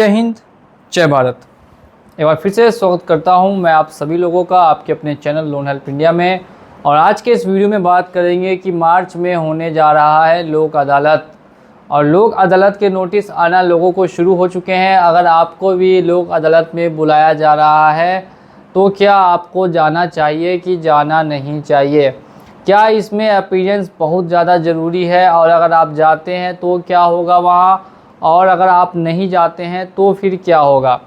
जय हिंद, जय भारत। एक बार फिर से स्वागत करता हूं मैं आप सभी लोगों का आपके अपने चैनल लोन हेल्प इंडिया में। और आज के इस वीडियो में बात करेंगे कि मार्च में होने जा रहा है लोक अदालत, और लोक अदालत के नोटिस आना लोगों को शुरू हो चुके हैं। अगर आपको भी लोक अदालत में बुलाया जा रहा है तो क्या आपको जाना चाहिए कि जाना नहीं चाहिए? क्या इसमें अपीयरेंस बहुत ज़्यादा ज़रूरी है? और अगर आप जाते हैं तो क्या होगा वहाँ, और अगर आप नहीं जाते हैं तो फिर क्या होगा?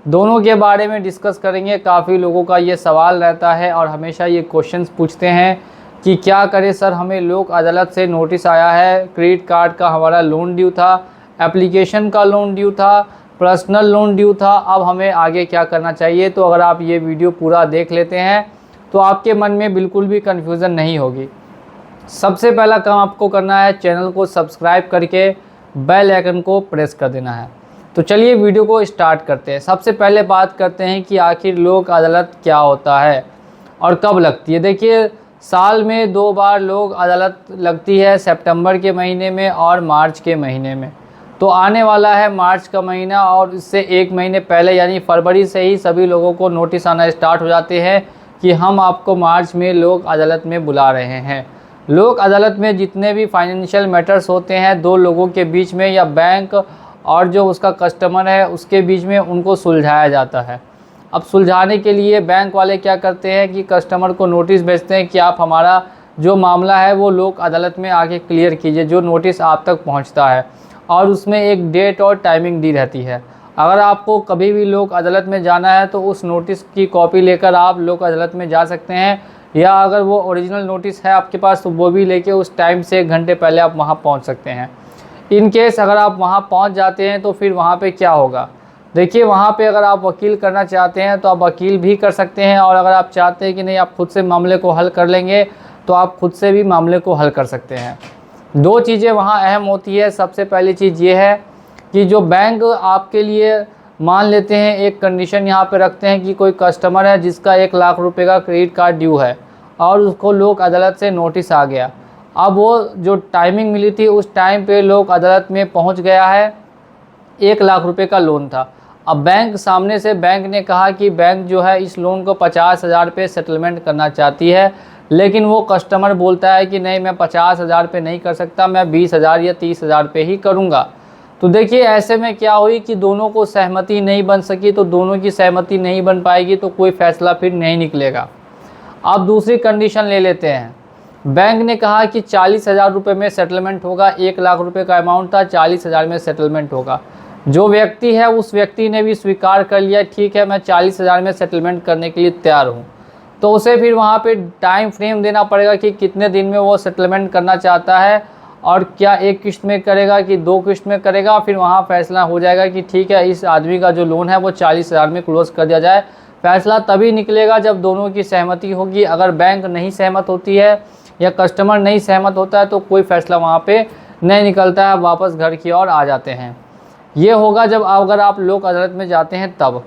दोनों के बारे में डिस्कस करेंगे। काफ़ी लोगों का ये सवाल रहता है और हमेशा ये क्वेश्चंस पूछते हैं कि क्या करें सर, हमें लोक अदालत से नोटिस आया है, क्रेडिट कार्ड का हमारा लोन ड्यू था, एप्लीकेशन का लोन ड्यू था, पर्सनल लोन ड्यू था, अब हमें आगे क्या करना चाहिए? तो अगर आप ये वीडियो पूरा देख लेते हैं तो आपके मन में बिल्कुल भी कन्फ्यूज़न नहीं होगी। सबसे पहला काम आपको करना है, चैनल को सब्सक्राइब करके बेल आइकन को प्रेस कर देना है। तो चलिए वीडियो को स्टार्ट करते हैं। सबसे पहले बात करते हैं कि आखिर लोक अदालत क्या होता है और कब लगती है। देखिए, साल में 2 बार लोक अदालत लगती है, सितंबर के महीने में और मार्च के महीने में। तो आने वाला है मार्च का महीना और इससे 1 महीने पहले यानी फरवरी से ही सभी लोगों को नोटिस आना स्टार्ट हो जाते हैं कि हम आपको मार्च में लोक अदालत में बुला रहे हैं। लोक अदालत में जितने भी फाइनेंशियल मैटर्स होते हैं दो लोगों के बीच में या बैंक और जो उसका कस्टमर है उसके बीच में, उनको सुलझाया जाता है। अब सुलझाने के लिए बैंक वाले क्या करते हैं कि कस्टमर को नोटिस भेजते हैं कि आप हमारा जो मामला है वो लोक अदालत में आके क्लियर कीजिए, जो नोटिस आप तक पहुंचता है। और उसमें एक डेट और टाइमिंग दी रहती है। अगर आपको कभी भी लोक अदालत में जाना है तो उस नोटिस की कॉपी लेकर आप लोक अदालत में जा सकते हैं, या अगर वो ओरिजिनल नोटिस है आपके पास तो वो भी लेके उस टाइम से 1 घंटे पहले आप वहाँ पहुँच सकते हैं। इन केस अगर आप वहाँ पहुँच जाते हैं तो फिर वहाँ पे क्या होगा? देखिए, वहाँ पे अगर आप वकील करना चाहते हैं तो आप वकील भी कर सकते हैं, और अगर आप चाहते हैं कि नहीं आप खुद से मामले को हल कर लेंगे तो आप खुद से भी मामले को हल कर सकते हैं। 2 चीज़ें वहाँ अहम होती है। सबसे पहली चीज़ ये है कि जो बैंक आपके लिए मान लेते हैं, एक कंडीशन यहाँ पे रखते हैं कि कोई कस्टमर है जिसका 1 लाख रुपए का क्रेडिट कार्ड ड्यू है और उसको लोक अदालत से नोटिस आ गया। अब वो जो टाइमिंग मिली थी उस टाइम पे लोक अदालत में पहुँच गया है, 1 लाख रुपए का लोन था। अब बैंक सामने से बैंक ने कहा कि बैंक जो है इस लोन को 50,000 पे सेटलमेंट करना चाहती है, लेकिन वो कस्टमर बोलता है कि नहीं, मैं 50,000 पे नहीं कर सकता, मैं 20,000 या 30,000 पे ही करूँगा। तो देखिए, ऐसे में क्या हुई कि दोनों को सहमति नहीं बन सकी। तो दोनों की सहमति नहीं बन पाएगी तो कोई फैसला फिर नहीं निकलेगा। अब दूसरी कंडीशन ले लेते हैं। बैंक ने कहा कि 40,000 रुपये में सेटलमेंट होगा, 1 लाख रुपए का अमाउंट था, 40,000 में सेटलमेंट होगा। जो व्यक्ति है उस व्यक्ति ने भी स्वीकार कर लिया, ठीक है मैं 40,000 में सेटलमेंट करने के लिए तैयार हूँ। तो उसे फिर वहाँ पे टाइम फ्रेम देना पड़ेगा कि कितने दिन में वो सेटलमेंट करना चाहता है, और क्या 1 किश्त में करेगा कि 2 किश्त में करेगा। फिर वहाँ फैसला हो जाएगा कि ठीक है, इस आदमी का जो लोन है वो 40,000 में क्लोज कर दिया जाए। फैसला तभी निकलेगा जब दोनों की सहमति होगी। अगर बैंक नहीं सहमत होती है या कस्टमर नहीं सहमत होता है तो कोई फैसला वहाँ पे नहीं निकलता है, वापस घर की ओर आ जाते हैं। ये होगा जब अगर आप लोक अदालत में जाते हैं तब।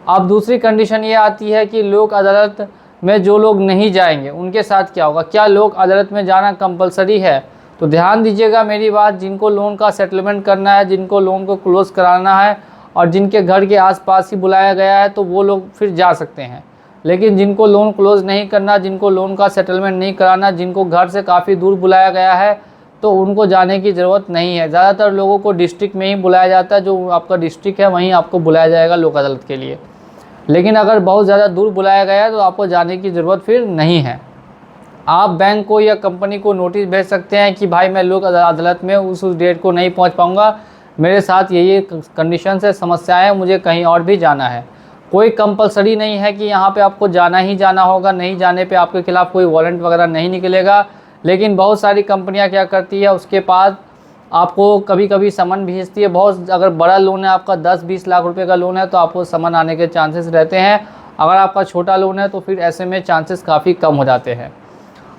अब दूसरी कंडीशन ये आती है कि लोक अदालत में जो लोग नहीं जाएंगे उनके साथ क्या होगा? क्या लोक अदालत में जाना कंपलसरी है? तो ध्यान दीजिएगा मेरी बात, जिनको लोन का सेटलमेंट करना है, जिनको लोन को क्लोज कराना है और जिनके घर के आसपास ही बुलाया गया है तो वो लोग फिर जा सकते हैं। लेकिन जिनको लोन क्लोज नहीं करना, जिनको लोन का सेटलमेंट नहीं कराना, जिनको घर से काफ़ी दूर बुलाया गया है तो उनको जाने की ज़रूरत नहीं है। ज़्यादातर लोगों को डिस्ट्रिक्ट में ही बुलाया जाता है, जो आपका डिस्ट्रिक्ट है वहीं आपको बुलाया जाएगा लोक अदालत के लिए। लेकिन अगर बहुत ज़्यादा दूर बुलाया गया है तो आपको जाने की ज़रूरत फिर नहीं है। आप बैंक को या कंपनी को नोटिस भेज सकते हैं कि भाई मैं लोक अदालत में उस डेट को नहीं पहुंच पाऊंगा, मेरे साथ ये कंडीशन से समस्याएं हैं, मुझे कहीं और भी जाना है। कोई कंपलसरी नहीं है कि यहाँ पे आपको जाना ही जाना होगा, नहीं जाने पे आपके खिलाफ़ कोई वारंट वगैरह नहीं निकलेगा। लेकिन बहुत सारी कंपनियाँ क्या करती है, उसके बाद आपको कभी कभी समन भेजती है। बहुत अगर बड़ा लोन है आपका 10-20 लाख रुपये का लोन है तो आपको समन आने के चांसेस रहते हैं। अगर आपका छोटा लोन है तो फिर ऐसे में चांसेस काफ़ी कम हो जाते हैं।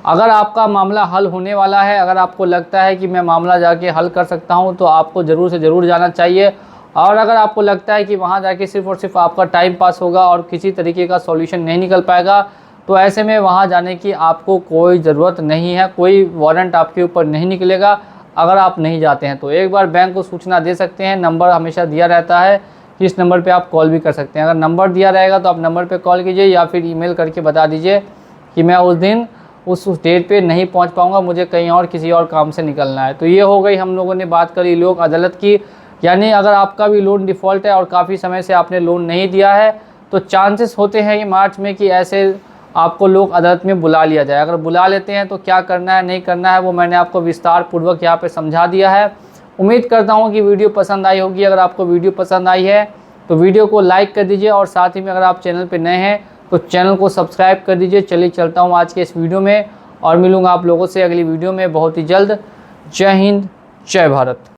अगर आपका मामला हल होने वाला है, अगर आपको लगता है कि मैं मामला जाके हल कर सकता हूं, तो आपको ज़रूर से ज़रूर जाना चाहिए। और अगर आपको लगता है कि वहां जाके सिर्फ़ और सिर्फ आपका टाइम पास होगा और किसी तरीके का सॉल्यूशन नहीं निकल पाएगा, तो ऐसे में वहां जाने की आपको कोई ज़रूरत नहीं है, कोई वारंट आपके ऊपर नहीं निकलेगा अगर आप नहीं जाते हैं। तो एक बार बैंक को सूचना दे सकते हैं, नंबर हमेशा दिया रहता है इस नंबर पे आप कॉल भी कर सकते हैं। अगर नंबर दिया रहेगा तो आप नंबर पे कॉल कीजिए या फिर ईमेल करके बता दीजिए कि मैं उस दिन उस डेट पे नहीं पहुंच पाऊंगा, मुझे कहीं और किसी और काम से निकलना है। तो ये हो गई हम लोगों ने बात करी लोक अदालत की। यानी अगर आपका भी लोन डिफ़ॉल्ट है और काफ़ी समय से आपने लोन नहीं दिया है तो चांसेस होते हैं कि मार्च में कि ऐसे आपको लोक अदालत में बुला लिया जाए। अगर बुला लेते हैं तो क्या करना है नहीं करना है वो मैंने आपको विस्तार पूर्वक यहाँ पे समझा दिया है। उम्मीद करता हूँ कि वीडियो पसंद आई होगी। अगर आपको वीडियो पसंद आई है तो वीडियो को लाइक कर दीजिए और साथ ही में अगर आप चैनल पर नए हैं तो चैनल को सब्सक्राइब कर दीजिए। चलिए चलता हूँ आज के इस वीडियो में और मिलूँगा आप लोगों से अगली वीडियो में बहुत ही जल्द। जय हिंद, जय भारत।